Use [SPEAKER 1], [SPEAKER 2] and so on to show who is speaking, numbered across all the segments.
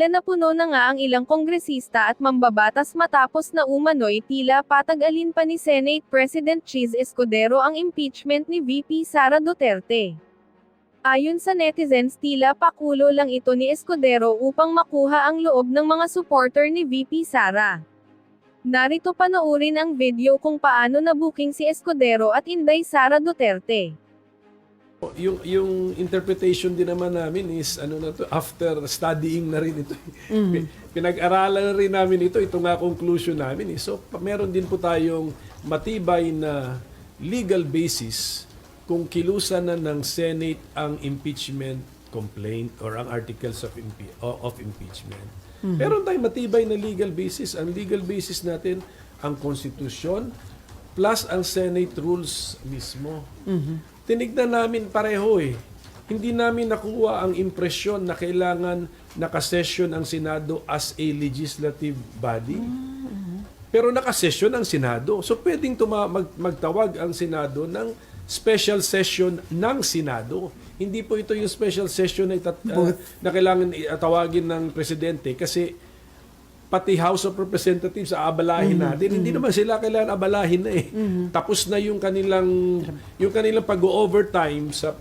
[SPEAKER 1] Tila napuno na nga ang ilang kongresista at mambabatas matapos na umano'y tila patag-alin pa ni Senate President Chis Escudero ang impeachment ni VP Sara Duterte. Ayon sa netizens, tila pakulo lang ito ni Escudero upang makuha ang loob ng mga supporter ni VP Sara. Narito panoorin ang video kung paano nabuking si Escudero at Inday Sara Duterte.
[SPEAKER 2] Yung interpretation din naman namin is ano na to, after studying na rin ito. Pinag-aralan na rin namin ito nga conclusion namin. So meron din po tayong matibay na legal basis kung kilusan na ng Senate ang impeachment complaint or ang articles of impeachment. Meron tayong matibay na legal basis. Ang legal basis natin ang konstitusyon plus ang Senate rules mismo. Tinignan namin pareho eh. Hindi namin nakuha ang impresyon na kailangan nakasession ang Senado as a legislative body. Pero nakasession ang Senado. So pwedeng magtawag ang Senado ng special session ng Senado. Hindi po ito yung special session na kailangan tawagin ng presidente kasi pati House of Representatives aabalahin natin. Hindi naman sila kailangan abalahin na eh. Tapos na yung kanilang pag-overtime sa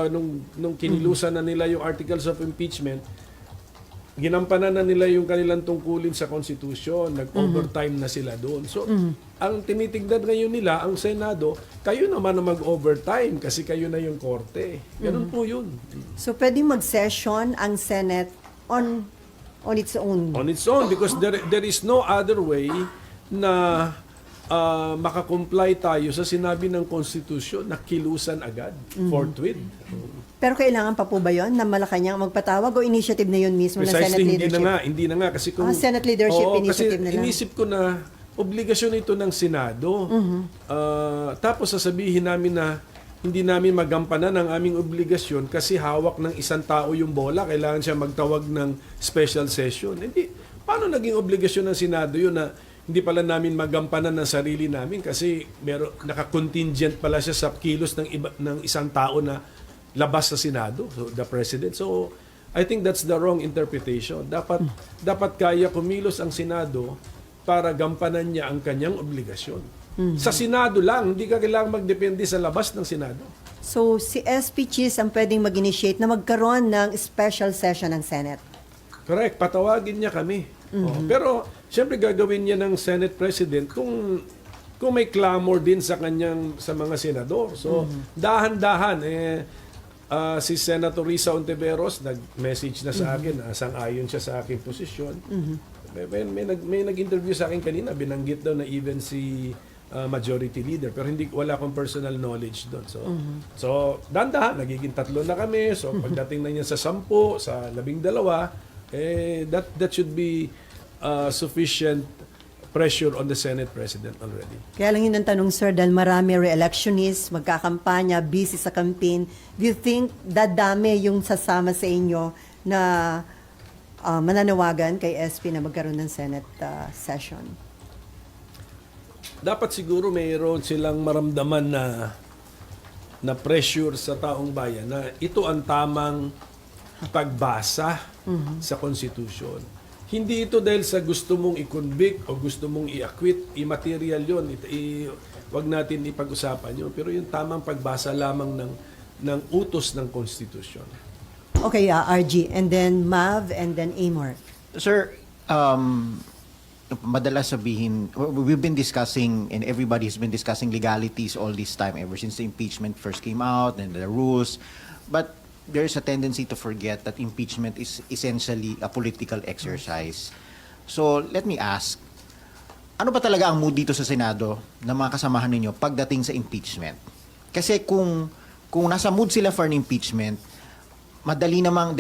[SPEAKER 2] nung kinilusan na nila yung articles of impeachment. Ginampanan na nila yung kanilang tungkulin sa Constitution. Nag-overtime na sila doon. So, ang tinitignan ngayon nila, ang Senado, kayo naman na mag-overtime kasi kayo na yung korte. Ganun po yun.
[SPEAKER 3] So, pwedeng mag-session ang Senate on its own?
[SPEAKER 2] On its own, because there is no other way na makakomply tayo sa sinabi ng Constitution na kilusan agad, forthwith.
[SPEAKER 3] Pero kailangan pa po ba yun na Malacanang magpatawag o initiative na yun mismo ng Senate leadership?
[SPEAKER 2] Hindi na nga. Kasi kung,
[SPEAKER 3] Senate leadership initiative na lang.
[SPEAKER 2] Inisip ko na obligasyon ito ng Senado. Tapos sasabihin namin na hindi namin magampanan ang aming obligasyon kasi hawak ng isang tao yung bola. Kailangan siya magtawag ng special session. Hindi. Paano naging obligasyon ng Senado yun na hindi pala namin magampanan ng sarili namin kasi naka-contingent pala siya sa kilos ng isang tao na labas sa Senado, so the President. So, I think that's the wrong interpretation. Dapat kaya kumilos ang Senado para gampanan niya ang kanyang obligasyon. Sa Senado lang, hindi ka kailangang magdepende sa labas ng Senado.
[SPEAKER 3] So, si SP Chis ang pwedeng mag-initiate na magkaroon ng special session ng Senate?
[SPEAKER 2] Correct. Patawagin niya kami. Pero, siyempre gagawin niya ng Senate President kung may clamor din sa mga senador. So, dahan-dahan. Si Senator Risa Ontiveros nag-message na sa akin, sang-ayon siya sa aking posisyon. May nag-interview sa akin kanina, binanggit daw na even si majority leader, pero wala akong personal knowledge doon. So dahan-dahan, nagiging 3 na kami. So pagdating na niya sa 10, sa 12, that should be sufficient pressure on the Senate President already.
[SPEAKER 3] Kaya lang yun ang tanong, sir, dahil marami re-electionists, magkakampanya, busy sa campaign. Do you think dadami yung sasama sa inyo na mananawagan kay SP na magkaroon ng Senate session?
[SPEAKER 2] Dapat siguro mayroon silang maramdaman na pressure sa taong bayan na ito ang tamang pagbasa sa Constitution. Hindi ito dahil sa gusto mong i-convict o gusto mong i-acquit, immaterial yun. Wag natin ipag-usapan yun. Pero yung tamang pagbasa lamang ng utos ng Constitution.
[SPEAKER 3] Okay, RG, and then Mav, and then Amor.
[SPEAKER 4] Sir, madalas sabihin, we've been discussing and everybody's been discussing legalities all this time ever since the impeachment first came out and the rules. But there's a tendency to forget that impeachment is essentially a political exercise. So, let me ask, ano ba talaga ang mood dito sa Senado ng mga kasamahan ninyo pagdating sa impeachment? Kasi kung nasa mood sila for an impeachment, madali namang,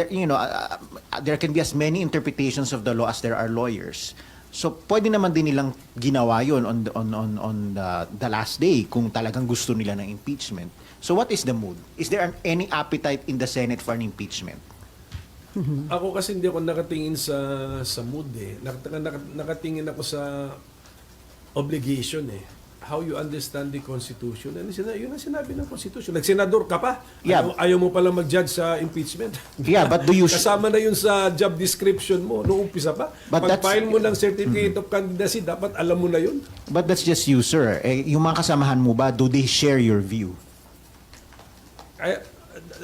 [SPEAKER 4] there can be as many interpretations of the law as there are lawyers. So, pwede naman din nilang ginawa yun on the last day kung talagang gusto nila ng impeachment. So, what is the mood? Is there any appetite in the Senate for an impeachment?
[SPEAKER 2] Ako kasi hindi ako nakatingin sa mood eh. Nakatingin ako sa obligation eh. how you understand the Constitution. And yun ang sinabi ng Constitution. Nagsenador ka pa.
[SPEAKER 4] Yeah.
[SPEAKER 2] Ayaw mo palang mag-judge sa impeachment.
[SPEAKER 4] Yeah, but do you...
[SPEAKER 2] Kasama na yun sa job description mo noong umpisa pa.
[SPEAKER 4] But
[SPEAKER 2] Pag-file mo ng certificate of candidacy, dapat alam mo na yun.
[SPEAKER 4] But that's just you, sir. Yung mga kasamahan mo ba, do they share your view?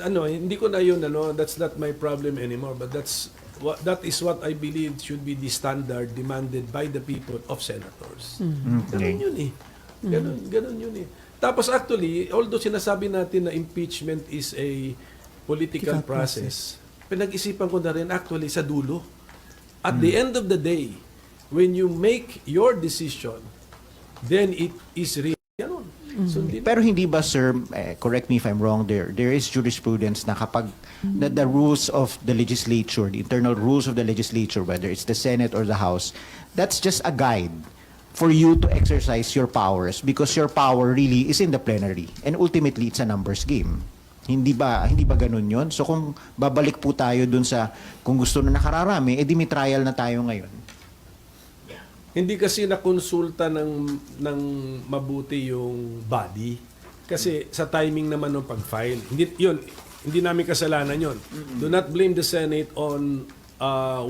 [SPEAKER 2] Hindi ko na yun, that's not my problem anymore. But that is what I believe should be the standard demanded by the people of senators. Ganun yun eh. Ganun yun eh. Tapos actually, although sinasabi natin na impeachment is a political process, pinag-isipan ko na rin actually sa dulo. At the end of the day, when you make your decision, then it is real. Ganun. So,
[SPEAKER 4] Pero hindi ba, sir, correct me if I'm wrong, there is jurisprudence na kapag the rules of the legislature, the internal rules of the legislature, whether it's the Senate or the House, that's just a guide for you to exercise your powers because your power really is in the plenary. And ultimately, it's a numbers game. Hindi ba ganun yun? So kung babalik po tayo dun sa kung gusto na nakararami, edi may trial na tayo ngayon.
[SPEAKER 2] Hindi kasi nakonsulta ng mabuti yung body. Kasi sa timing naman ng pag-file. Hindi namin kasalanan yun. Do not blame the Senate on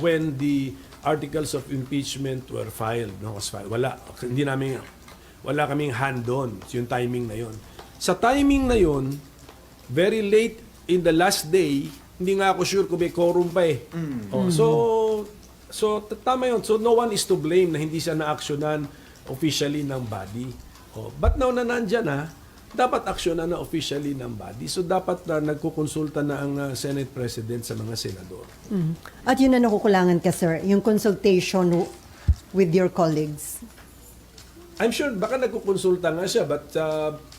[SPEAKER 2] when the articles of impeachment were filed. Was filed. Wala kaming hand doon. Yung timing na yun. Sa timing na yun, very late in the last day, hindi nga ako sure kung may quorum pa eh. So, tama yun. So, no one is to blame na hindi siya na-actionan officially ng body. But now na nandyan na, dapat actionan na officially ng body. So, dapat nagkukonsulta na ang Senate President sa mga senador.
[SPEAKER 3] At yun na nakukulangan ka, sir, yung consultation with your colleagues.
[SPEAKER 2] I'm sure baka nagkukonsulta nga siya, but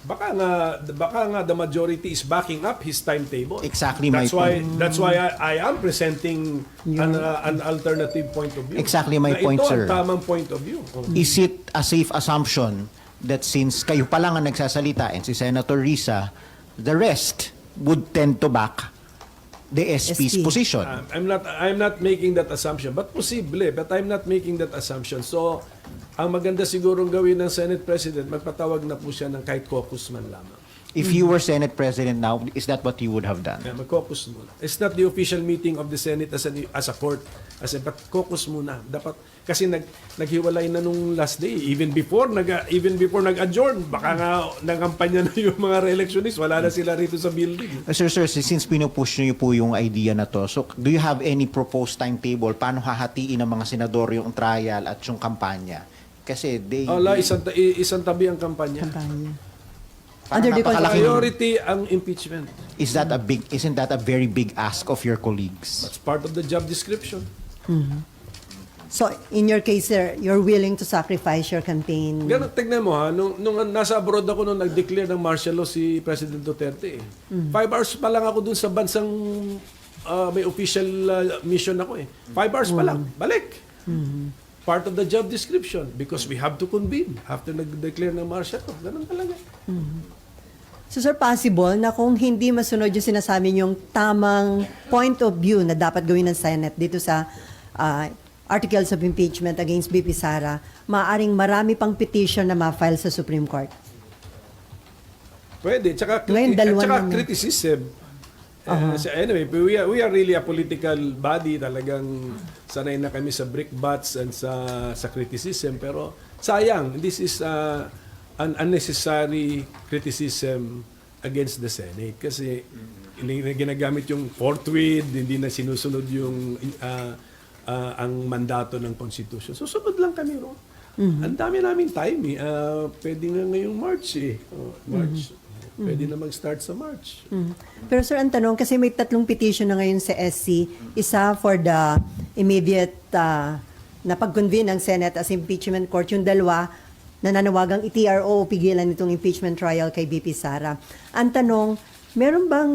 [SPEAKER 2] baka nga the majority is backing up his timetable.
[SPEAKER 4] Exactly my point.
[SPEAKER 2] That's why I am presenting an alternative point of view.
[SPEAKER 4] Exactly my point,
[SPEAKER 2] ito
[SPEAKER 4] sir.
[SPEAKER 2] Ito ang tamang point of view.
[SPEAKER 4] Is it a safe assumption that since kayo pa lang ang nagsasalita and si Senator Risa, the rest would tend to back the SP's
[SPEAKER 3] SP.
[SPEAKER 4] position?
[SPEAKER 2] I'm not making that assumption, but I'm not making that assumption. So, ang maganda sigurong gawin ng Senate President, magpatawag na po siya ng kahit caucus man lamang.
[SPEAKER 4] If you were Senate President now, is that what you would have done?
[SPEAKER 2] Yeah, mag-caucus muna. It's not the official meeting of the Senate as a court. But caucus muna. Dapat, kasi naghiwalay na nung last day. Even before nag-adjourn, baka nga nangkampanya na yung mga re-electionists. Wala na sila rito sa building.
[SPEAKER 4] Sir, since pinupush niyo po yung idea na to, so do you have any proposed timetable? Paano hahatiin ng mga senador yung trial at yung kampanya? Kasi
[SPEAKER 2] Isang tabi ang kampanya.
[SPEAKER 3] Under the
[SPEAKER 2] Priority ang impeachment.
[SPEAKER 4] isn't that a very big ask of your colleagues?
[SPEAKER 2] That's part of the job description.
[SPEAKER 3] So, in your case, sir, you're willing to sacrifice your campaign?
[SPEAKER 2] Ganun, tignan mo ha, nung nasa abroad ako nung nag-declare ng martial law si President Duterte. 5 hours pa lang ako dun sa bansang may official mission ako eh. 5 hours pa lang, balik. Part of the job description because we have to convene after nag-declare ng martial law. Ganun talaga.
[SPEAKER 3] So, sir, possible na kung hindi masunod yung sinasabi yung tamang point of view na dapat gawin ng Senate dito sa articles of impeachment against BP Sara, maaaring marami pang petition na ma-file sa Supreme Court?
[SPEAKER 2] Pwede. Tsaka criticism. Anyway, we are really a political body. Talagang sanay na kami sa brickbats and sa criticism. Pero sayang, this is an unnecessary criticism against the Senate. Kasi ginagamit yung forthwith, hindi na sinusunod yung ang mandato ng Constitution. Susunod lang kami ro. Ang dami namin time eh. Pwede nga ngayong March eh. March. Pwede na mag-start sa March.
[SPEAKER 3] Pero sir, ang tanong, kasi may 3 petition na ngayon sa SC. Isa for the immediate na pag-convene ng Senate as impeachment court. Yung 2, nananawagang i-TRO o pigilan itong impeachment trial kay BP Sara. Ang tanong, meron bang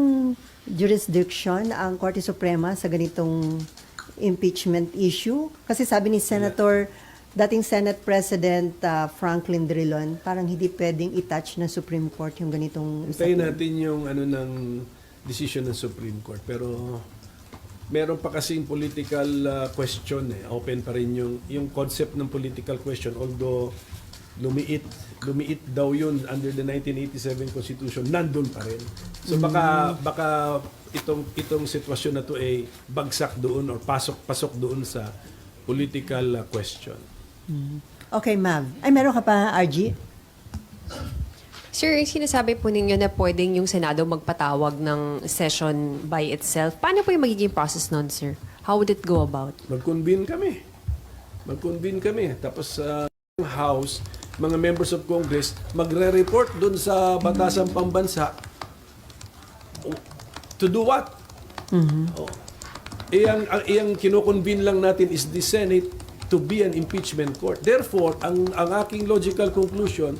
[SPEAKER 3] jurisdiction ang Korte Suprema sa ganitong impeachment issue? Kasi sabi ni dating Senate President Franklin Drilon, parang hindi pwedeng i-touch ng Supreme Court yung ganitong
[SPEAKER 2] Hintayin natin yung ng decision ng Supreme Court. Pero meron pa kasing political question eh. Open pa rin yung concept ng political question. Although lumiit daw yun under the 1987 Constitution, nandun pa rin. So baka itong sitwasyon na to ay bagsak doon or pasok doon sa political question.
[SPEAKER 3] Okay, Mav. Ay, meron ka pa, RG?
[SPEAKER 5] Sir, sinasabi po ninyo na pwedeng yung Senado magpatawag ng session by itself. Paano po yung magiging process nun, sir? How would it go about?
[SPEAKER 2] Mag-convene kami. Tapos yung House, mga members of Congress, magre-report doon sa Batasang Pambansa. To do what? Oh. Ang kino-convene lang natin is the Senate to be an impeachment court. Therefore, ang aking logical conclusion,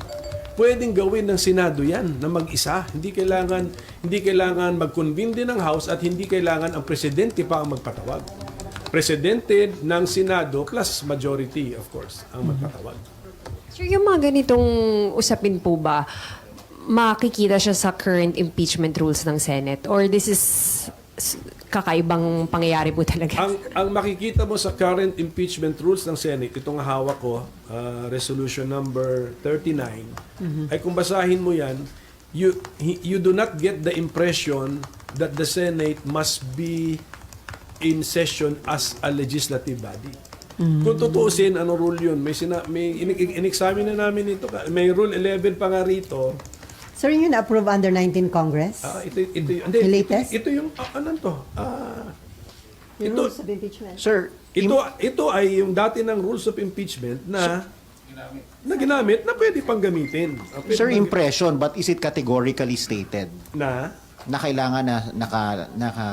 [SPEAKER 2] pwedeng gawin ng Senado yan na mag-isa. Hindi kailangan mag-convene din ng House at hindi kailangan ang presidente pa ang magpatawag. Presidente ng Senado plus majority, of course, ang magpatawag.
[SPEAKER 5] Sir, yung mga ganitong usapin po ba, makikita siya sa current impeachment rules ng Senate? Or this is kakaibang pangyayari po talaga?
[SPEAKER 2] Ang makikita mo sa current impeachment rules ng Senate, itong hawak ko, resolution number 39, ay kung basahin mo yan, you do not get the impression that the Senate must be in session as a legislative body. Kung tutuusin, ano rule yun? May in-examine na namin ito. May rule 11 pa nga rito.
[SPEAKER 3] Sir, yun na-approve under 19 Congress?
[SPEAKER 2] Hindi,
[SPEAKER 3] The latest?
[SPEAKER 2] ito yung, ano to?
[SPEAKER 3] Yung
[SPEAKER 2] ito,
[SPEAKER 3] rules of impeachment?
[SPEAKER 4] Sir,
[SPEAKER 2] ito ay yung dati ng rules of impeachment na ginamit na pwede pang gamitin.
[SPEAKER 4] sir, impression, but is it categorically stated
[SPEAKER 2] na
[SPEAKER 4] na kailangan naka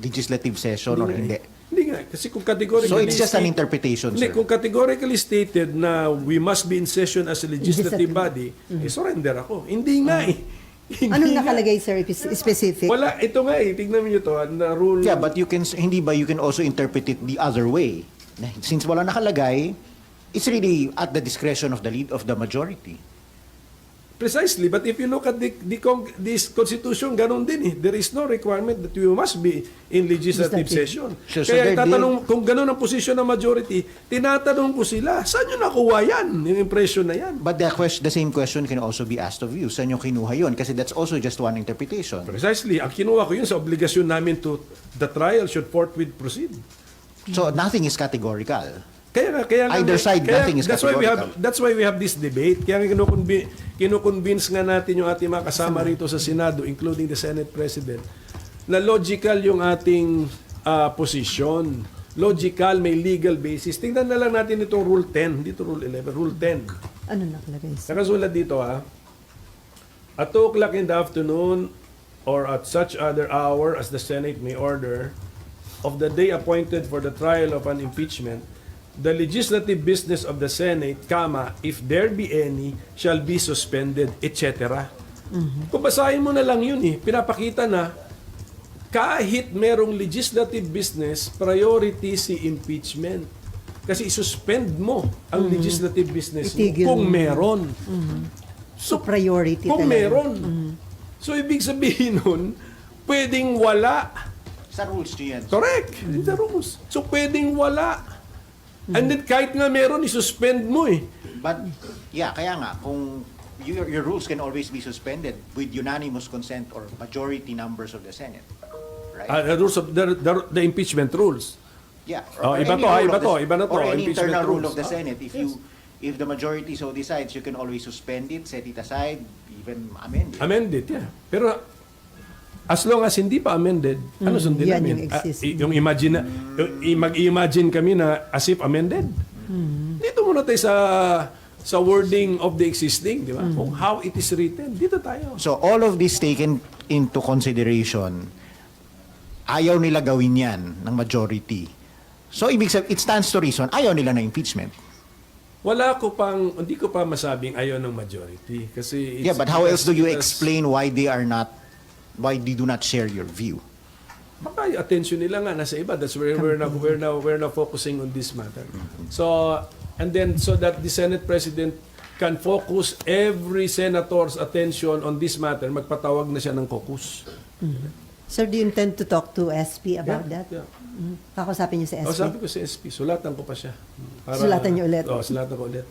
[SPEAKER 4] legislative session or hindi?
[SPEAKER 2] Hindi nga. Kasi kung categorically...
[SPEAKER 4] So it's just an interpretation,
[SPEAKER 2] Hindi,
[SPEAKER 4] sir.
[SPEAKER 2] kung categorically stated na we must be in session as a legislative body, surrender ako. Hindi nga eh. Hindi
[SPEAKER 3] Anong
[SPEAKER 2] nga.
[SPEAKER 3] nakalagay, sir, specific?
[SPEAKER 2] Wala. Ito nga eh. Tignan mo nyo to. Na rule...
[SPEAKER 4] Yeah, but you can also interpret it the other way. Since wala nakalagay, it's really at the discretion of the lead of the majority.
[SPEAKER 2] Precisely. But if you look at this Constitution, ganun din eh. There is no requirement that you must be in legislative session.
[SPEAKER 4] So
[SPEAKER 2] Kaya
[SPEAKER 4] they're
[SPEAKER 2] tatanong, kung ganun ang posisyon ng majority, tinatanong ko sila, saan nyo nakuha yan? Yung impression na yan.
[SPEAKER 4] But the same question can also be asked of you. Saan yung kinuha yun? Kasi that's also just one interpretation.
[SPEAKER 2] Precisely. Ang kinuha ko yun sa obligasyon namin to the trial should forthwith proceed.
[SPEAKER 4] So nothing is categorical.
[SPEAKER 2] Kaya
[SPEAKER 4] Either side, nothing is
[SPEAKER 2] that's
[SPEAKER 4] categorical.
[SPEAKER 2] That's why we have this debate. Kaya kinukonvince nga natin yung ating mga kasama rito sa Senado, including the Senate President, na logical yung ating position. Logical, may legal basis. Tingnan na lang natin itong Rule 10. Dito Rule 11, Rule 10.
[SPEAKER 3] Ano nakalagay, sir?
[SPEAKER 2] Nakasulat dito at 2 o'clock in the afternoon or at such other hour as the Senate may order of the day appointed for the trial of an impeachment, the legislative business of the Senate, if there be any, shall be suspended, etc. Kung basahin mo na lang yun pinapakita na kahit merong legislative business, priority si impeachment. Kasi isuspend mo ang legislative business mo
[SPEAKER 3] Itigil
[SPEAKER 2] kung
[SPEAKER 3] mo.
[SPEAKER 2] meron.
[SPEAKER 3] So, priority
[SPEAKER 2] Kung
[SPEAKER 3] talaga.
[SPEAKER 2] meron. So, ibig sabihin nun, pwedeng wala.
[SPEAKER 4] Sa rules nyo yan.
[SPEAKER 2] Correct. In the rules. So, pwedeng wala. And then, kahit nga meron, isuspend mo
[SPEAKER 4] But, yeah, kaya nga, kung your rules can always be suspended with unanimous consent or majority numbers of the Senate. Right?
[SPEAKER 2] The rules of the impeachment rules.
[SPEAKER 4] Yeah.
[SPEAKER 2] Oh,
[SPEAKER 4] Or
[SPEAKER 2] iba
[SPEAKER 4] any
[SPEAKER 2] to,
[SPEAKER 4] rule
[SPEAKER 2] iba
[SPEAKER 4] of the-
[SPEAKER 2] to, iba na to,
[SPEAKER 4] Or any
[SPEAKER 2] impeachment
[SPEAKER 4] internal rule
[SPEAKER 2] rules.
[SPEAKER 4] of the Senate. If the majority so decides, you can always suspend it, set it aside, even amend it.
[SPEAKER 2] Amended, yeah. Pero, as long as hindi pa amended, ano sundin
[SPEAKER 3] yan
[SPEAKER 2] namin?
[SPEAKER 3] yung existing.
[SPEAKER 2] Yung imagine na, mag-imagine kami na as if amended. Dito muna tayo sa wording of the existing, di ba? Kung how it is written, dito tayo.
[SPEAKER 4] So all of this taken into consideration, ayaw nila gawin yan ng majority. So ibig sabihin, it stands to reason, ayaw nila ng impeachment.
[SPEAKER 2] Hindi ko pa masabing ayaw ng majority. Kasi
[SPEAKER 4] Yeah, but how else do you explain why they do not share your view?
[SPEAKER 2] Baka yung attention nila nga nasa iba. That's where we're now focusing on this matter. So, and then so that the Senate President can focus every senator's attention on this matter, magpatawag na siya ng caucus.
[SPEAKER 3] Sir, do you intend to talk to SP about that?
[SPEAKER 2] Yeah.
[SPEAKER 3] Kakusapin niyo sa SP?
[SPEAKER 2] O sabi ko sa SP, sulatan ko pa siya.
[SPEAKER 3] Sulatan niyo ulit.
[SPEAKER 2] Sulatan ko ulit.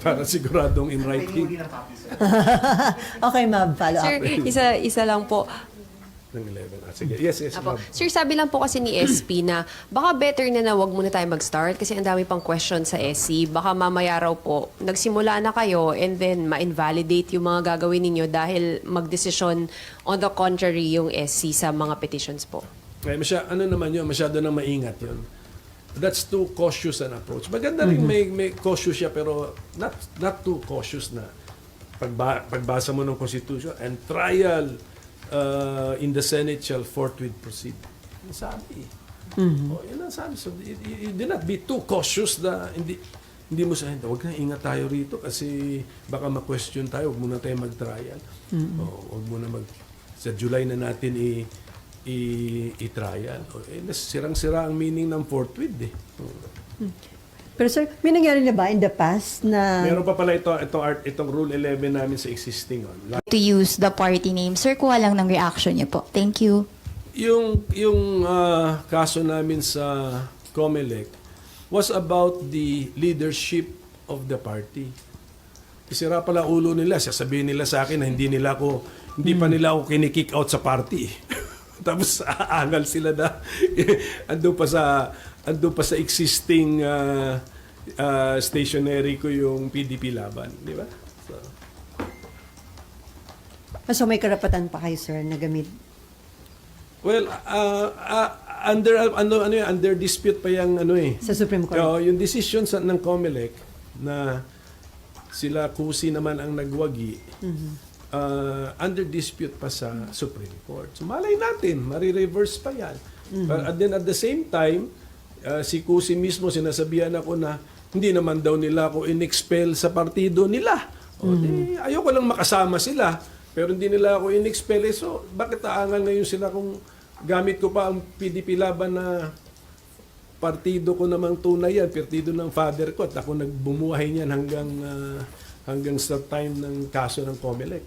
[SPEAKER 2] Para siguradong in writing.
[SPEAKER 3] Okay, ma'am, follow
[SPEAKER 5] Sir,
[SPEAKER 3] up.
[SPEAKER 5] isa lang po.
[SPEAKER 2] Ng 11. Sige. Yes,
[SPEAKER 5] Apo.
[SPEAKER 2] ma'am.
[SPEAKER 5] Sir, sabi lang po kasi ni SP na baka better na wag muna tayo mag-start kasi ang dami pang question sa SC. Baka mamaya raw po, nagsimula na kayo and then ma-invalidate yung mga gagawin ninyo dahil magdesisyon on the contrary yung SC sa mga petitions po.
[SPEAKER 2] Ano naman yun, masyado nang maingat yun. That's too cautious an approach. Maganda rin may cautious siya pero not too cautious na pagbasa mo ng Constitution and trial in the Senate shall forthwith proceed. Yung sabi. Yun ang sabi. So, you do not be too cautious na hindi mo sabihin, huwag na ingat tayo rito kasi baka ma-question tayo, huwag muna tayo mag-trial. Huwag muna sa July na natin i-trial. Sirang-sira ang meaning ng forthwith eh.
[SPEAKER 3] Pero sir, may nangyari na ba in the past na...
[SPEAKER 2] Meron pa pala itong Rule 11 namin sa existing.
[SPEAKER 6] To use the party name. Sir, kuha lang ng reaction niyo po. Thank you.
[SPEAKER 2] Yung kaso namin sa COMELEC was about the leadership of the party. Isira pala ulo nila. Sasabihin nila sa akin na hindi pa nila ako kinikick out sa party. Tapos aangal sila na andun pa sa existing stationery ko yung PDP Laban, di ba?
[SPEAKER 3] So may karapatan pa kayo, sir, na gamit?
[SPEAKER 2] Well, under dispute pa yung
[SPEAKER 3] Sa Supreme Court?
[SPEAKER 2] yung decision ng COMELEC na sila kusi naman ang nagwagi, under dispute pa sa Supreme Court. So malay natin, marireverse pa yan. But then at the same time, si Kusi mismo sinasabihan ako na hindi naman daw nila ako in-expel sa partido nila. Ayoko lang makasama sila, pero hindi nila ako in-expel. So bakit aangal ngayon sila kung gamit ko pa ang PDP Laban na partido ko namang tunay yan, partido ng father ko at ako nagbumuhay niyan hanggang sa time ng kaso ng COMELEC.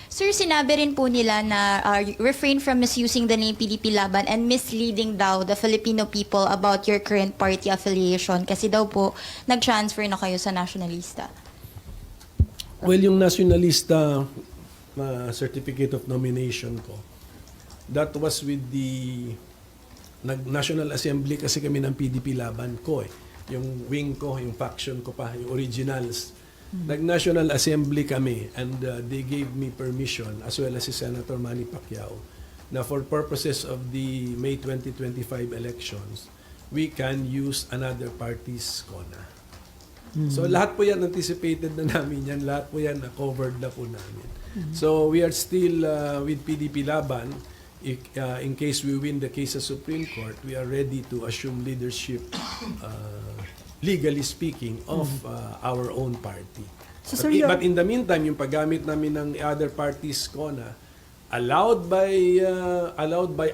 [SPEAKER 6] Sir, sinabi rin po nila na refrain from misusing the name PDP Laban and misleading daw the Filipino people about your current party affiliation kasi daw po nag-transfer na kayo sa nationalista.
[SPEAKER 2] Well, yung nationalista certificate of nomination ko, that was with the National Assembly kasi kami ng PDP Laban ko eh. Yung wing ko, yung faction ko pa, yung originals. Nag-National Assembly kami and they gave me permission as well as si Senator Manny Pacquiao na for purposes of the May 2025 elections, we can use another party's CONA. So lahat po yan anticipated na namin yan, lahat po yan covered na po namin. So we are still with PDP Laban. In case we win the case sa Supreme Court, we are ready to assume leadership legally speaking, of our own party.
[SPEAKER 3] So, sir,
[SPEAKER 2] But in the meantime, yung paggamit namin ng other parties CONA, allowed by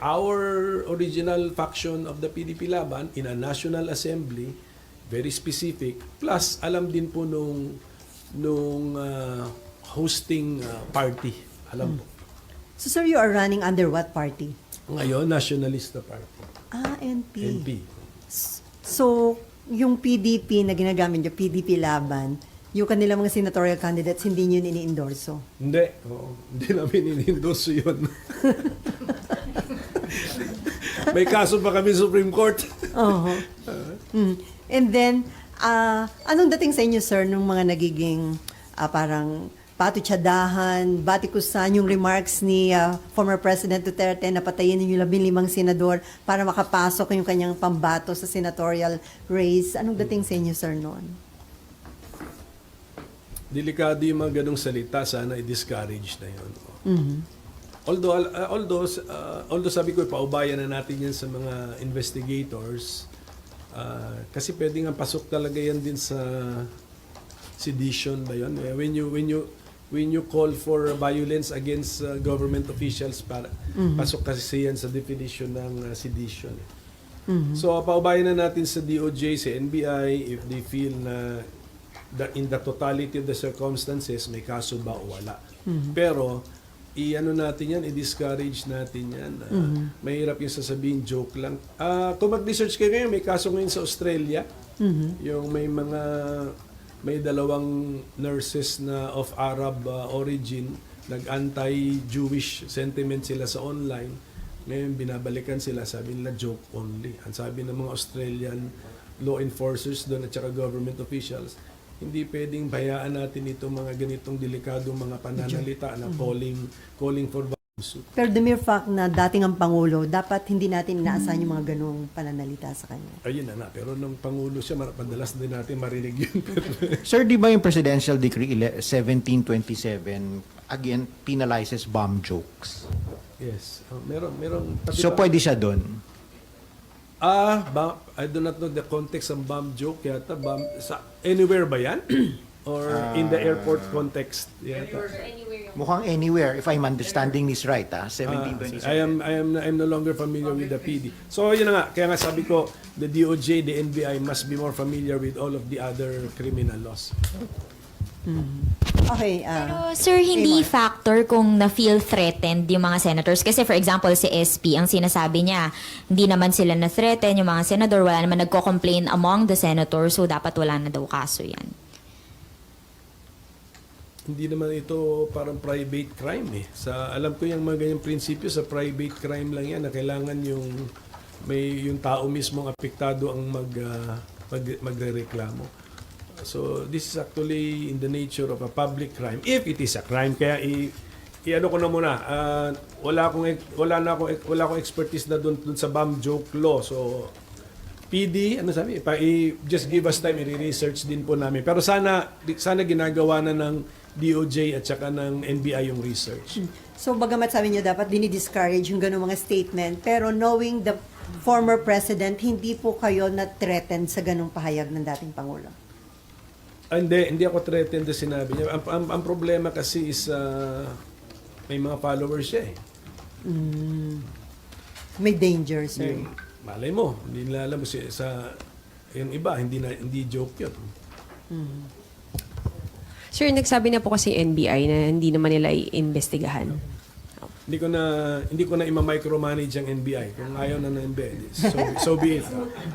[SPEAKER 2] our original faction of the PDP Laban in a National Assembly, very specific, plus alam din po nung hosting party. Alam po.
[SPEAKER 3] So sir, you are running under what party?
[SPEAKER 2] Ngayon, Nationalista Party.
[SPEAKER 3] NP.
[SPEAKER 2] NP.
[SPEAKER 3] So, yung PDP na ginagamit niyo, PDP Laban, yung kanilang mga senatorial candidates, hindi niyo ini-endorso?
[SPEAKER 2] Hindi. Oo. Hindi namin in-endorse yun. May kaso pa kami sa Supreme Court.
[SPEAKER 3] And then, anong dating sa inyo, sir, nung mga nagiging parang patutsadahan, batikusan, yung remarks ni former President Duterte na patayin yung 15 senador para makapasok yung kanyang pambato sa senatorial race. Anong dating sa inyo, sir, noon?
[SPEAKER 2] Delikado yung mga ganong salita. Sana i-discourage na yun. Although sabi ko, paubayan na natin yan sa mga investigators. Kasi pwede nga pasok talaga yan din sa sedition ba yun? When you call for violence against government officials, pasok kasi yan sa definition ng sedition. So, paubayan na natin sa DOJ, sa NBI, if they feel na in the totality of the circumstances, may kaso ba o wala. Pero, natin yan, i-discourage natin yan. Mahirap yung sasabihin, joke lang. Kung mag-research kayo ngayon, may kaso ngayon sa Australia, Yung may dalawang nurses na of Arab origin, nag-anti-Jewish sentiment sila sa online. Ngayon binabalikan sila, sabi nila joke only. Ang sabi ng mga Australian law enforcers doon at saka government officials, hindi pwedeng bayaan natin itong mga ganitong delikadong mga pananalita na calling for violence.
[SPEAKER 3] Pero the mere fact na dating ang Pangulo, dapat hindi natin inaasahan yung mga ganong pananalita sa kanya.
[SPEAKER 2] Ayun na. Pero nung Pangulo siya, madalas din natin marinig yun.
[SPEAKER 4] Sir, di ba yung Presidential Decree 1727 again penalizes bomb jokes?
[SPEAKER 2] Yes. Merong
[SPEAKER 4] So pwede siya doon?
[SPEAKER 2] I do not know the context ng bomb joke yata. Anywhere ba yan? Or in the airport context yata?
[SPEAKER 4] Mukhang anywhere, if I'm understanding this right, 1727.
[SPEAKER 2] I'm no longer familiar with the PD. So yun na nga, kaya nga sabi ko, the DOJ, the NBI must be more familiar with all of the other criminal laws.
[SPEAKER 3] Okay.
[SPEAKER 7] Pero sir, hindi factor kung na-feel threatened yung mga senators. Kasi for example, si SP, ang sinasabi niya, hindi naman sila na-threaten, yung mga senador, wala naman nagko-complain among the senators, so dapat wala na daw kaso yan.
[SPEAKER 2] Hindi naman ito parang private crime eh. Alam ko yung mga ganyang prinsipyo sa private crime lang yan na kailangan yung tao mismo ang apektado ang magrereklamo. So this is actually in the nature of a public crime. If it is a crime, kaya i-ano ko na muna. Wala akong expertise na doon sa bomb joke law. So PD, ano sabi? Just give us time, i-research din po namin. Pero sana ginagawa na ng DOJ at saka ng NBI yung research.
[SPEAKER 3] So bagamat sabi niyo dapat dinidiscourage yung ganung mga statement, pero knowing the former president, hindi po kayo na-threatened sa ganung pahayag ng dating Pangulo?
[SPEAKER 2] Hindi ako threatened na sinabi niya. Ang problema kasi is may mga followers siya eh.
[SPEAKER 3] May danger, sir.
[SPEAKER 2] Malay mo, hindi nila alam sa yung iba, hindi joke yun.
[SPEAKER 5] Sir, nagsabi na po kasi NBI na hindi naman nila iimbestigahan.
[SPEAKER 2] Hindi ko na ima-micromanage ang NBI. Kung ayaw na ng NBI, so be it.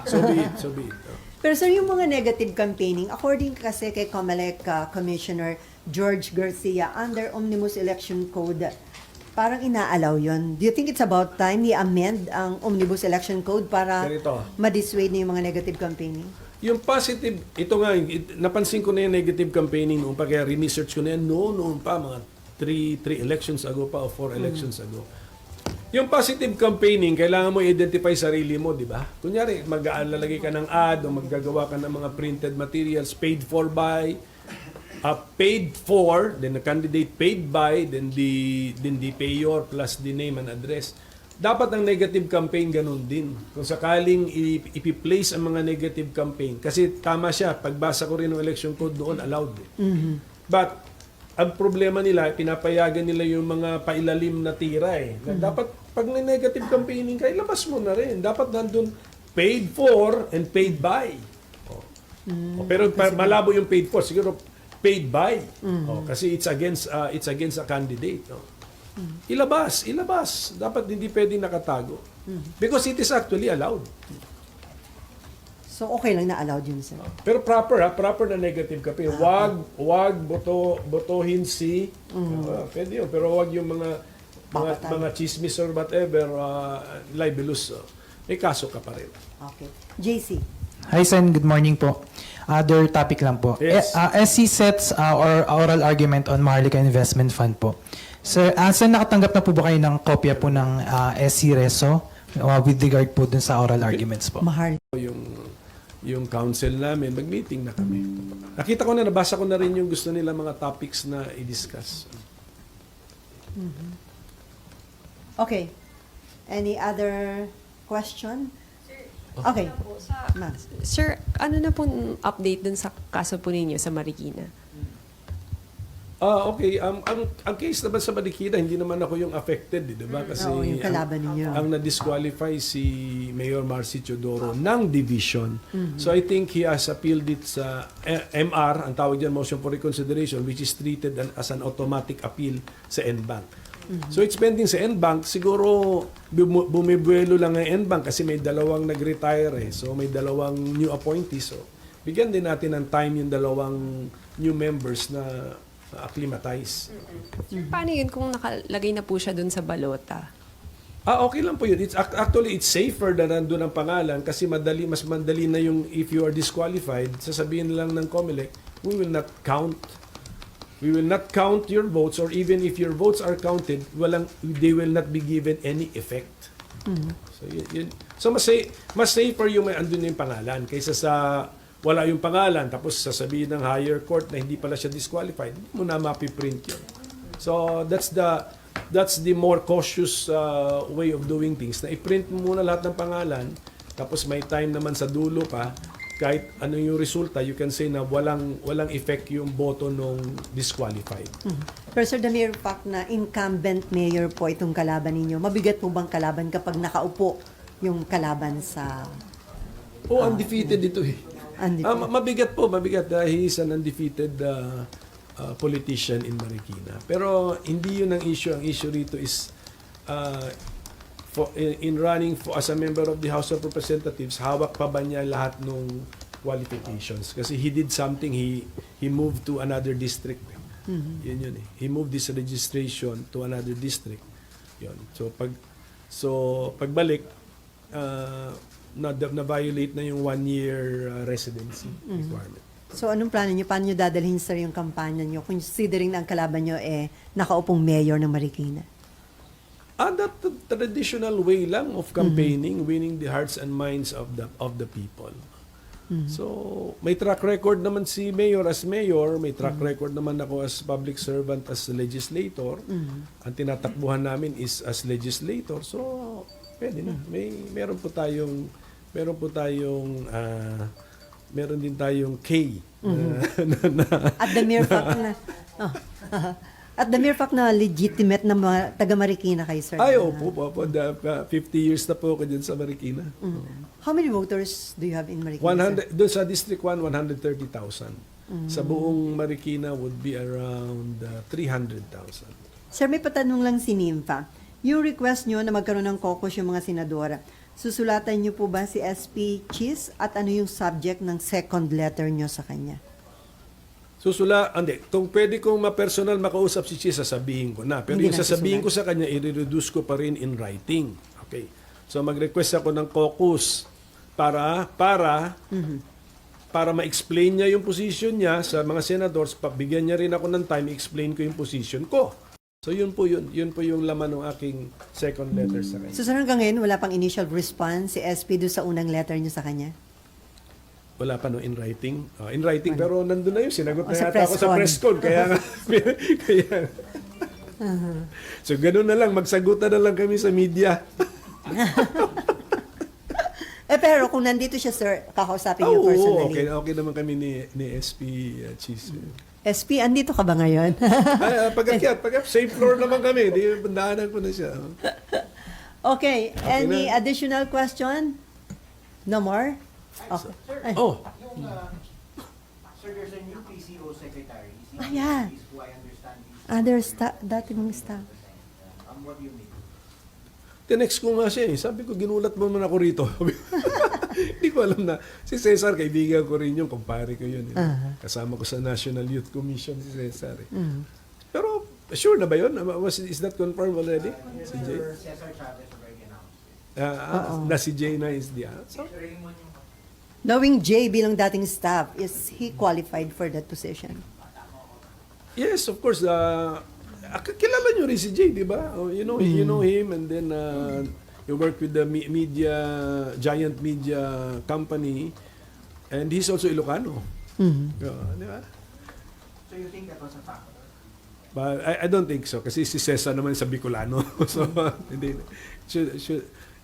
[SPEAKER 2] So be it.
[SPEAKER 3] Pero sir, yung mga negative campaigning, according kasi kay COMELEC Commissioner George Garcia, under Omnibus Election Code, parang inaalaw yon. Do you think it's about time i-amend ang Omnibus Election Code para
[SPEAKER 2] Ganito.
[SPEAKER 3] ma-dissuade na yung mga negative campaigning?
[SPEAKER 2] Yung positive, ito nga, napansin ko na yung negative campaigning noon pa, kaya research ko na yan noon pa, mga 3 elections ago pa o 4 elections ago. Yung positive campaigning, kailangan mo identify sarili mo, di ba? Kunyari, mag-aalalagay ka ng ad o maggagawa ka ng mga printed materials, paid for, then the candidate paid by, then the payor plus the name and address. Dapat ang negative campaign ganun din. Kung sakaling ipi-place ang mga negative campaign, kasi tama siya, pagbasa ko rin ng election code doon, allowed. But, ang problema nila, pinapayagan nila yung mga pailalim na tira eh. Na dapat, pag may negative campaigning ka, ilabas mo na rin. Dapat nandun paid for and paid by. Pero malabo yung paid for. Siguro, paid by. Kasi it's against a candidate. Ilabas. Dapat hindi pwedeng nakatago. Because it is actually allowed.
[SPEAKER 3] So okay lang na allowed yun, sir.
[SPEAKER 2] Pero proper na negative campaign. Wag botohin si pwede yun. Pero wag yung mga chismis or whatever libelous. May kaso ka pa rin.
[SPEAKER 3] Okay. JC.
[SPEAKER 8] Hi, Sen. Good morning po. Other topic lang po.
[SPEAKER 2] Yes.
[SPEAKER 8] SC sets or oral argument on Maharlika Investment Fund po. Sir, Sen, nakatanggap na po ba kayo ng kopya po ng SC Reso with regard po dun sa oral arguments po?
[SPEAKER 3] Mahal.
[SPEAKER 2] Yung council namin, mag-meeting na kami. Nakita ko na, nabasa ko na rin yung gusto nila mga topics na i-discuss.
[SPEAKER 3] Okay. Any other question? Okay. Ma'am.
[SPEAKER 5] Sir, ano na pong update dun sa kaso po ninyo sa Marikina?
[SPEAKER 2] Okay. Ang case naman sa Marikina, hindi naman ako yung affected, di ba? Kasi
[SPEAKER 3] Oo, yung kalaban ninyo.
[SPEAKER 2] ang na-disqualify si Mayor Marcy Teodoro ng division. So I think he has appealed it sa MR, ang tawag dyan, motion for reconsideration, which is treated as an automatic appeal sa NBank. So it's pending sa NBank. Siguro bumibuelo lang ang NBank kasi may dalawang nag-retire eh. So may dalawang new appointees. So bigyan din natin ng time yung dalawang new members na acclimatize.
[SPEAKER 5] Sir, paano yun kung nakalagay na po siya dun sa balota?
[SPEAKER 2] Okay lang po yun. Actually, it's safer na nandun ang pangalan kasi mas madali na yung if you are disqualified, sasabihin lang ng COMELEC, we will not count. We will not count your votes, or even if your votes are counted, they will not be given any effect. So, so mas safer yung may andun yung pangalan kaysa sa wala yung pangalan tapos sasabihin ng higher court na hindi pala siya disqualified, hindi mo na mapiprint yun. So that's the more cautious way of doing things, na i-print mo muna lahat ng pangalan tapos may time naman sa dulo pa, kahit ano yung resulta, you can say na walang effect yung boto nung disqualified.
[SPEAKER 3] Pero Sir, the mere fact na incumbent mayor po itong kalaban ninyo, mabigat po bang kalaban kapag nakaupo yung kalaban sa...
[SPEAKER 2] Undefeated ito eh.
[SPEAKER 3] Undefeated.
[SPEAKER 2] Mabigat dahil he is an undefeated politician in Marikina. Pero hindi yun ang issue. Ang issue rito is in running as a member of the House of Representatives, hawak pa ba niya lahat ng qualifications? Kasi he did something, he moved to another district. Yun eh. He moved this registration to another district. Yun. So pagbalik, na-violate na yung 1-year residency requirement.
[SPEAKER 3] So anong plano nyo? Paano nyo dadalhin sir yung kampanya nyo? Considering na ang kalaban nyo nakaupong mayor ng Marikina.
[SPEAKER 2] That traditional way lang of campaigning, winning the hearts and minds of the people. So may track record naman si mayor as mayor, may track record naman ako as public servant, as legislator. Ang tinatakbuhan namin is as legislator. So pwede na. Meron din tayong K
[SPEAKER 3] At the mere fact na at the mere fact na legitimate na mga taga Marikina kayo, sir.
[SPEAKER 2] opo. 50 years na po ako dyan sa Marikina.
[SPEAKER 3] How many voters do you have in Marikina?
[SPEAKER 2] 100, doon sa District 1, 130,000. Sa buong Marikina would be around 300,000.
[SPEAKER 3] Sir, may patanong lang si Nympha. Yung request nyo na magkaroon ng caucus yung mga senadora, susulatan nyo po ba si SP Cheese at ano yung subject ng second letter nyo sa kanya?
[SPEAKER 2] Kung pwede kong ma-personal makausap si Cheese, sasabihin ko na. Pero
[SPEAKER 3] Hindi
[SPEAKER 2] yung
[SPEAKER 3] na
[SPEAKER 2] sasabihin ko
[SPEAKER 3] susulat.
[SPEAKER 2] sa kanya, i-reduce ko pa rin in writing. Okay. So mag-request ako ng caucus para ma-explain niya yung position niya sa mga senators, bigyan niya rin ako ng time, i-explain ko yung position ko. So yun po yung laman ng aking second letter sa kanya.
[SPEAKER 3] So sir, hanggang ngayon, wala pang initial response si SP doon sa unang letter nyo sa kanya?
[SPEAKER 2] Wala pa no in writing. In writing, pero nandun na yun. Sinagot na
[SPEAKER 3] sa
[SPEAKER 2] yata ako sa
[SPEAKER 3] press
[SPEAKER 2] press con. Kaya nga. So ganun na lang. Magsagutan na lang kami sa media.
[SPEAKER 3] Pero kung nandito siya, sir, kakausapin niyo personally.
[SPEAKER 2] Okay naman kami ni SP Cheese.
[SPEAKER 3] SP, andito ka ba ngayon?
[SPEAKER 2] Pag-akyat, same floor naman kami. Di, bandaanan ko na siya.
[SPEAKER 3] Okay, any
[SPEAKER 2] na.
[SPEAKER 3] additional question? No more? Okay.
[SPEAKER 4] Sir, there's a new PCO secretary.
[SPEAKER 3] Yeah.
[SPEAKER 4] Who I understand is
[SPEAKER 3] Other staff, dati mong staff.
[SPEAKER 4] what do you mean?
[SPEAKER 2] Tinext ko nga siya eh. Sabi ko, ginulat mo naman ako rito. Hindi ko alam na. Si Cesar, kaibigan ko rin yun. Kumpare ko yun. Kasama ko sa National Youth Commission si Cesar. Pero, sure na ba yun? Is that confirmed already? Si Jay?
[SPEAKER 4] Cesar Chavez already announced.
[SPEAKER 2] Na si Jay na is the answer.
[SPEAKER 3] Knowing Jay bilang dating staff, is he qualified for that position?
[SPEAKER 2] Yes, of course. Kilala nyo rin si Jay, di ba? You know him, and then you work with the giant media company, and he's also Ilocano. Di ba?
[SPEAKER 4] So you think that was a factor?
[SPEAKER 2] But I don't think so, kasi si Cesar naman sa Bicolano. So, hindi.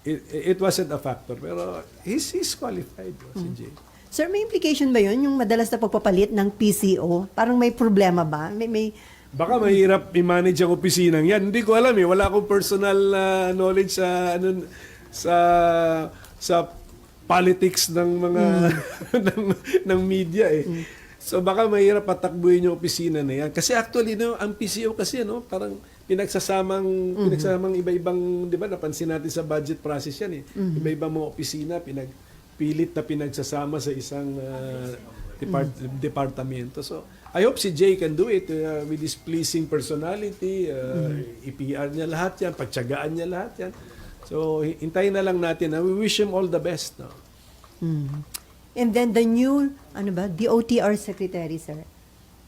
[SPEAKER 2] It wasn't a factor, pero he's qualified, si Jay.
[SPEAKER 3] Sir, may implication ba yun? Yung madalas na pagpapalit ng PCO? Parang may problema ba?
[SPEAKER 2] Baka mahirap i-manage ang opisinang yan. Hindi ko alam eh. Wala akong personal knowledge sa politics ng mga ng media eh. So baka mahirap patakbuhin yung opisina na yan. Kasi actually ang PCO kasi parang pinagsasamang iba-ibang, 'di ba? Napansin natin sa budget process 'yan eh. Iba-ibang mga opisina pinagpilit na pinagsasama sa isang departamento. So, I hope si Jay can do it with his pleasing personality, i-PR niya lahat 'yan, pagtiyagaan niya lahat 'yan. So, hintayin na lang natin. We wish him all the best, no.
[SPEAKER 3] And then the new, DOTR Secretary, sir.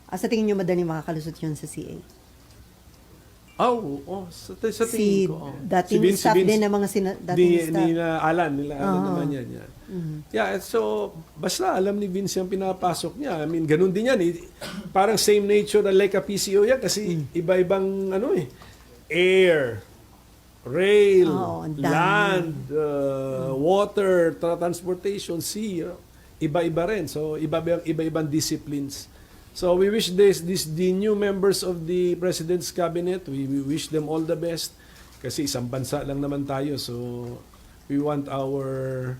[SPEAKER 3] Sa tingin nyo madali makakalusot yun sa CA?
[SPEAKER 2] Sa
[SPEAKER 3] Si
[SPEAKER 2] tingin ko.
[SPEAKER 3] dating staff din ng mga dating staff.
[SPEAKER 2] Nila Alan naman yan. Yeah, so basta alam ni Vince yung pinapasok niya. I mean, ganun din yan. Parang same nature na like a PCO yan kasi iba-ibang air, rail,
[SPEAKER 3] ang dami.
[SPEAKER 2] land, water, transportation, sea. Iba-iba rin. So iba-ibang disciplines. So we wish the new members of the President's Cabinet, we wish them all the best kasi isang bansa lang naman tayo. So we want our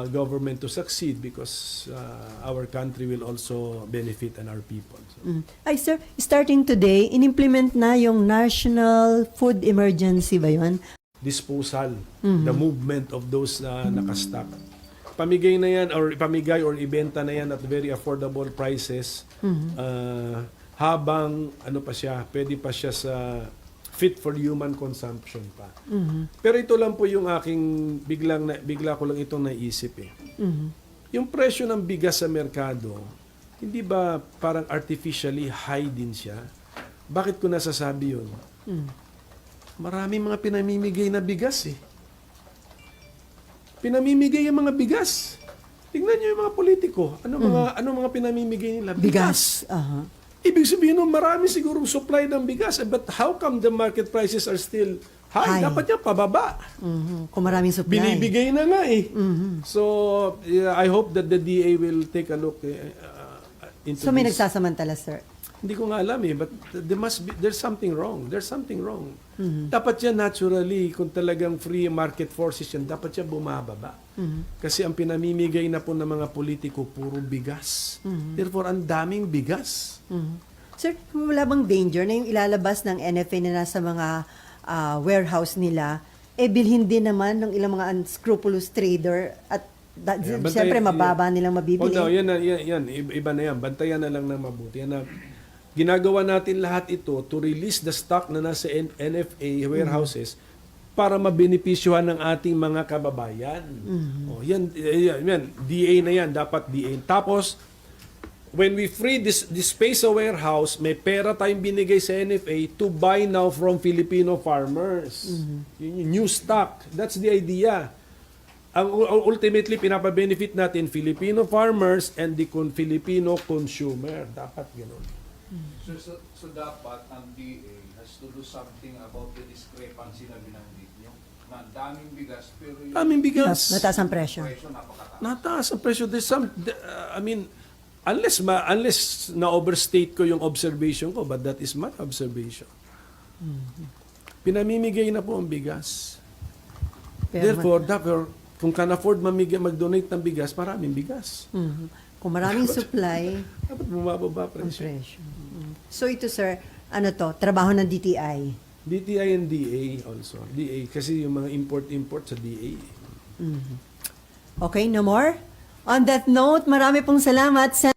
[SPEAKER 2] government to succeed because our country will also benefit and our people. So,
[SPEAKER 3] Ay, sir, starting today, in-implement na yung National Food Emergency ba yun?
[SPEAKER 2] disposal, the movement of those na nakastock. Pamigay na yan or ipamigay or ibenta na yan at very affordable prices habang pwede pa siya sa fit for human consumption pa. Pero ito lang po yung aking bigla ko lang itong naisip eh. Yung presyo ng bigas sa merkado, hindi ba parang artificially high din siya? Bakit ko nasasabi yun? Maraming mga pinamimigay na bigas eh. Pinamimigay yung mga bigas. Tingnan niyo yung mga politiko. Ano mga pinamimigay nila?
[SPEAKER 3] Bigas.
[SPEAKER 2] Ibig sabihin nun, marami sigurong supply ng bigas. But how come the market prices are still high? Dapat yan pababa.
[SPEAKER 3] Kung maraming supply.
[SPEAKER 2] Binibigay na nga eh. So, I hope that the DA will take a look into
[SPEAKER 3] So may
[SPEAKER 2] this.
[SPEAKER 3] nagsasamantala, sir.
[SPEAKER 2] Hindi ko nga alam eh, but there's something wrong. There's something wrong. Dapat yan naturally, kung talagang free market forces yan, dapat yan bumababa. Kasi ang pinamimigay na po ng mga politiko, puro bigas. Therefore, ang daming bigas.
[SPEAKER 3] Sir, wala bang danger na yung ilalabas ng NFA na nasa mga warehouse nila, bilhin din naman ng ilang mga unscrupulous trader at siyempre mababa nilang mabibili.
[SPEAKER 2] Yan, iba na yan. Bantayan na lang na mabuti. Yan na, ginagawa natin lahat ito to release the stock na nasa NFA warehouses para mabenepisyuhan ng ating mga kababayan. Yan, DA na yan, dapat DA. Tapos, when we free this space sa warehouse, may pera tayong binigay sa NFA to buy now from Filipino farmers. Yung new stock. That's the idea. Ultimately, pinapabenefit natin Filipino farmers and the Filipino consumer. Dapat gano'n.
[SPEAKER 9] So dapat ang DA has to do something about the discrepancy na binanggit nyo. Na daming bigas pero yung
[SPEAKER 2] Daming bigas.
[SPEAKER 3] Nataas ang presyo.
[SPEAKER 9] presyo napakataas.
[SPEAKER 2] Nataas ang presyo. There's some, unless na overstate ko yung observation ko, but that is my observation. Pinamimigay na po ang bigas. Therefore, kung can afford mag-donate ng bigas, maraming bigas.
[SPEAKER 3] Kung maraming supply,
[SPEAKER 2] Dapat bumababa
[SPEAKER 3] ang
[SPEAKER 2] presyo.
[SPEAKER 3] presyo. So ito, sir, trabaho ng DTI.
[SPEAKER 2] DTI and DA also. DA, kasi yung mga import sa DA.
[SPEAKER 3] Okay, no more? On that note, marami pong salamat sa